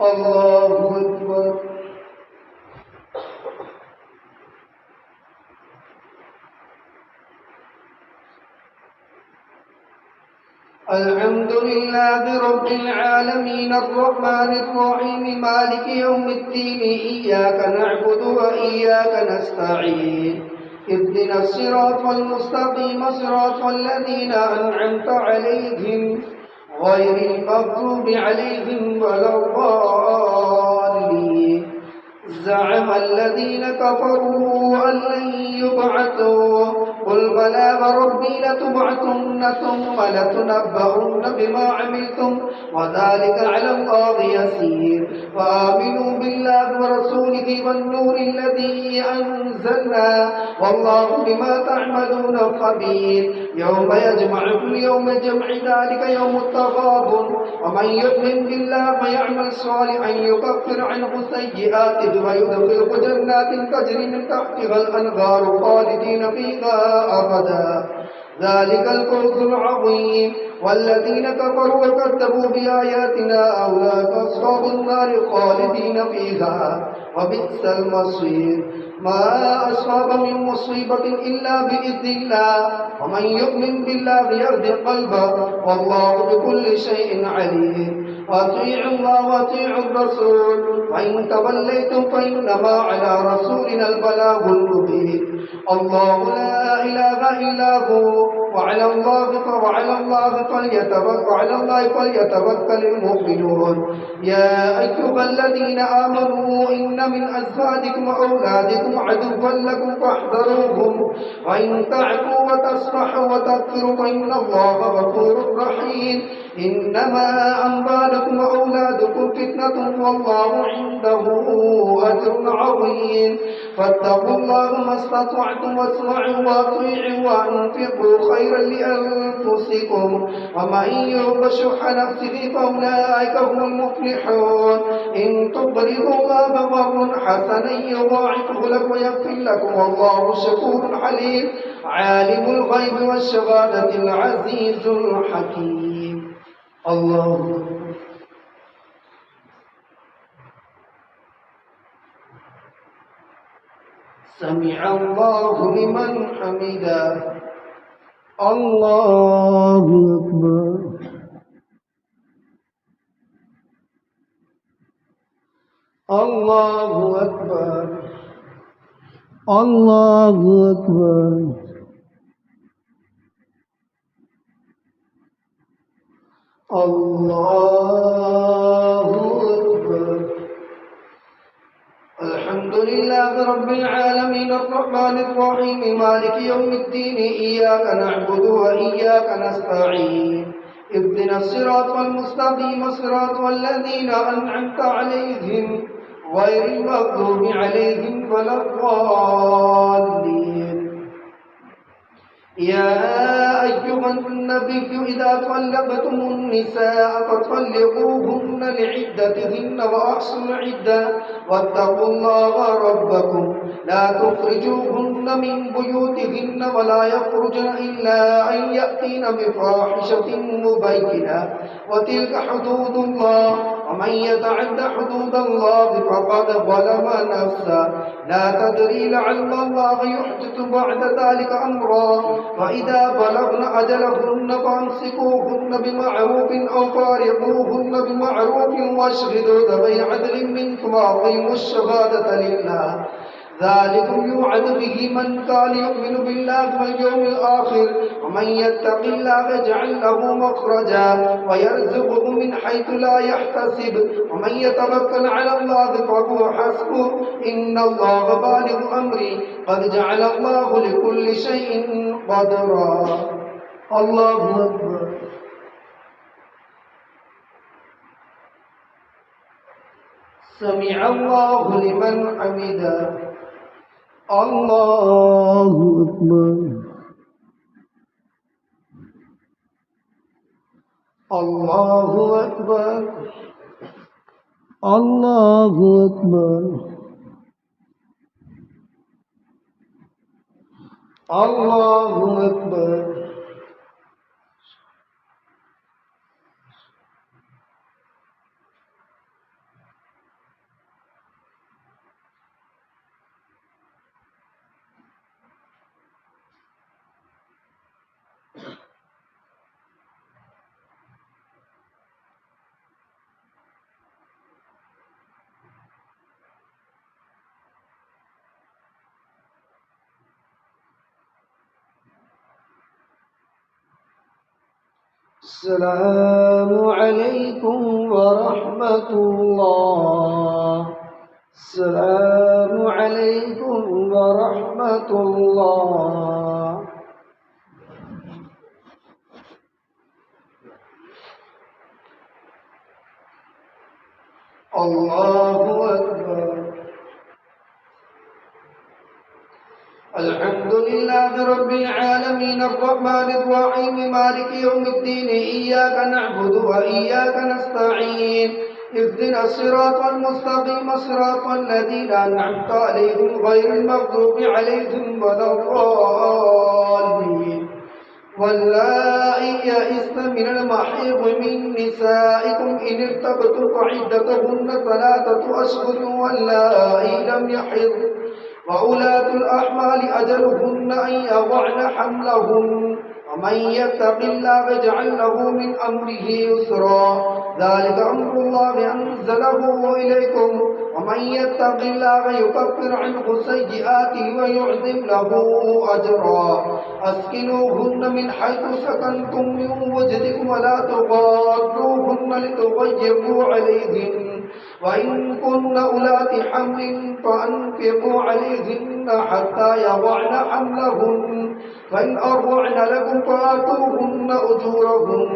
الله أكبر. الحمد لله رب العالمين الرحمن الرحيم مالك يوم الدين إياك نعبد وإياك نستعين اهدنا الصراط المستقيم صراط الذين أنعمت عليهم غير المغضوب عليهم ولا الضالين. زعم الذين كفروا أن لن يبعثوا قل بلى وربي لتبعثن ثم لتنبؤن بما عملتم وذلك على الله يسير. وآمنوا بالله ورسوله والنور الذي أنزلنا والله بما تعملون خبير. يوم يجمعكم يوم الجمع ذلك يوم التغابن ومن يؤمن بالله ويعمل صالحا يكفر عنه سيئاته ويدخله جنات تجري من تحتها الأنهار خالدين فيها أبدا ذلك الفوز العظيم. والذين كفروا وكذبوا بآياتنا أولئك أصحاب النار خالدين فيها وبئس المصير. ما أصاب من مصيبة إلا بإذن الله ومن يؤمن بالله يهد قلبه والله بكل شيء عليم. وأطيعوا الله وأطيعوا الرسول وإن توليتم فإنما على رسولنا البلاغ المبين. الله لا إله إلا هو وعلى الله فليتوكل المؤمنون. يا أيها الذين آمنوا إن من أزواجكم وأولادكم عدوا لكم فاحذروهم وإن تعفوا وتصفحوا وتغفروا فإن الله غفور رحيم. إنما أموالكم وأولادكم فتنة والله عنده أجر عظيم. فاتقوا الله ما استطعتم واسمعوا وأطيعوا وأنفقوا خيرا لأنفسكم ومن يوق شح نفسه فأولئك هم المفلحون. إن تقرضوا الله قرضا حسنا يضاعفه لكم ويغفر لكم والله شكور حليم. عالم الغيب والشهادة العزيز الحكيم. الله سمع الله لمن حمده. الله أكبر. الله أكبر. الله أكبر. الله أكبر. الحمد لله رب العالمين الرحمن الرحيم مالك يوم الدين إياك نعبد وإياك نستعين اهدنا الصراط المستقيم صراط الذين أنعمت عليهم غير المغضوب عليهم ولا الضالين. يا أيها النبي إذا طلقتم النساء فطلقوهن لعدتهن وأحصوا العدة واتقوا الله ربكم لا تخرجوهن من بيوتهن ولا يخرجن إلا أن يأتين بفاحشة مبينة وتلك حدود الله ومن يتعد حدود الله فقد ظلم نفسه لا تدري لعل الله يحدث بعد ذلك أمرا. وإذا بلغن أجلهن فأمسكوهن بمعروف أو فارقوهن بمعروف واشهدوا ذوي عدل منكم وأقيموا الشهادة لله ذلكم يوعظ به من كان يؤمن بالله واليوم الآخر ومن يتق الله يجعل له مخرجا ويرزقه من حيث لا يحتسب ومن يتوكل على الله فهو حسبه إن الله بالغ أمره قد جعل الله لكل شيء قدرا. الله أكبر. سمع الله لمن حمده. الله أكبر. الله أكبر. الله أكبر. الله أكبر. السلام عليكم ورحمة الله. السلام عليكم ورحمة الله. الله أكبر. الحمد لله رب العالمين الرحمن الرحيم مالك يوم الدين إياك نعبد وإياك نستعين اهدنا الصراط المستقيم صراط الذين أنعمت عليهم غير المغضوب عليهم ولا الضالين. واللائي يئسن من المحيض من نسائكم إن ارتبتم فعدتهن 3 أشهر واللائي لم يحضن وأولاة الأحمال أجلهن أن يضعن حملهن ومن يتق الله يجعل له من أمره يسرا ذلك أمر الله أنزله إليكم ومن يتق الله يكفر عنه سيئاته ويعظم له أجرا أسكنوهن من حيث سكنتم من وجدكم ولا تضاروهن لتضيقوا عليهن وإن كن أولات حمل فأنفقوا عليهن حتى يضعن حملهن فإن أرضعن لكم فآتوهن أجورهن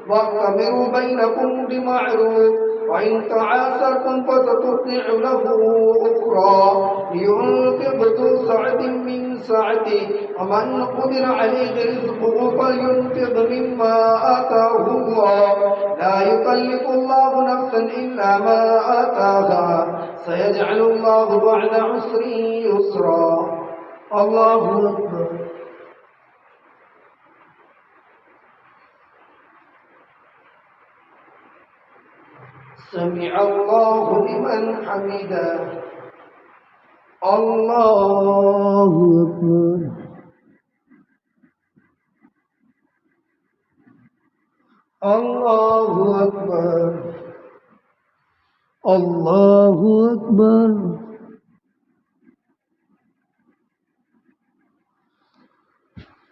واعتمروا بينكم بمعروف وإن تعاسرتم فسترضع له أخرى لينفق ذو سعة من سعته ومن قدر عليه رزقه فلينفق مما آتاه الله لا يكلف الله نفسا إلا ما آتاها سيجعل الله بعد عسر يسرا. الله أكبر. سمع الله لمن حمده. الله أكبر. الله أكبر. الله أكبر.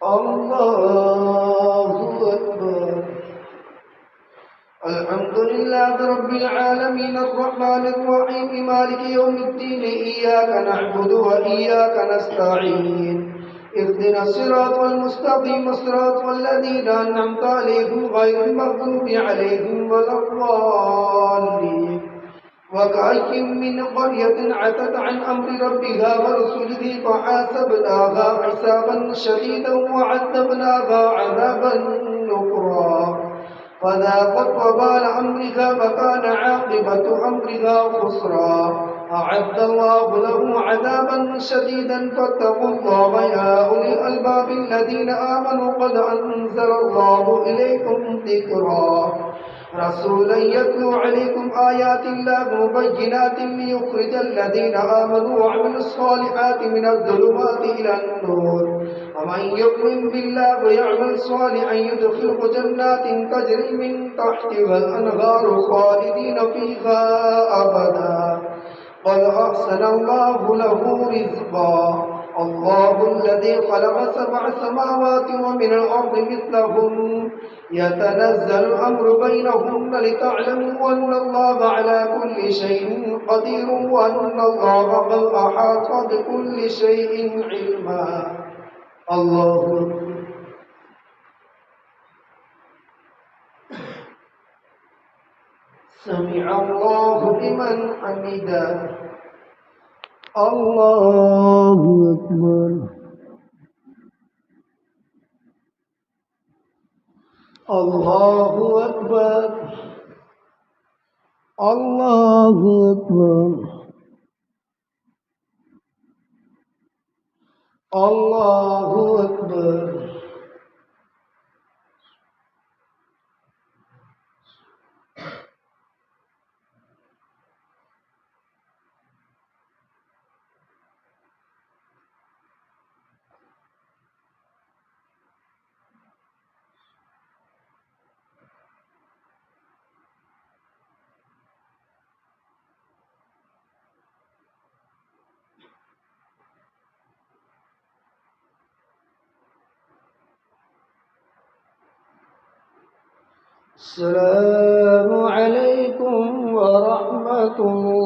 الله أكبر. الحمد لله رب العالمين الرحمن الرحيم مالك يوم الدين إياك نعبد وإياك نستعين اهدنا الصراط المستقيم صراط الذين أنعمت عليهم غير المغضوب عليهم ولا الضالين. وكأي من قرية عتت عن أمر ربها ورسله فحاسبناها حسابا شديدا وعذبناها عذابا نكرا فذاقت وبال أمرها وكان عاقبة أمرها خسرا أعد الله له عذابا شديدا فاتقوا الله يا أولي الألباب الذين آمنوا قد أنزل الله إليكم ذكرا رسولا يتلو عليكم آيات الله مبينات ليخرج الذين آمنوا وعملوا الصالحات من الظلمات إلى النور ومن يؤمن بالله ويعمل صالحا يدخله جنات تجري من تحتها الأنهار خالدين فيها أبدا قد أحسن الله له رزقا. الله الذي خلق 7 سماوات ومن الأرض مثلهن يتنزل الأمر بينهن لتعلموا أن الله على كل شيء قدير وأن الله قد أحاط بكل شيء علما. الله أكبر. سمع الله لمن حمده. الله أكبر. الله أكبر. الله أكبر. الله أكبر. السلام عليكم ورحمة الله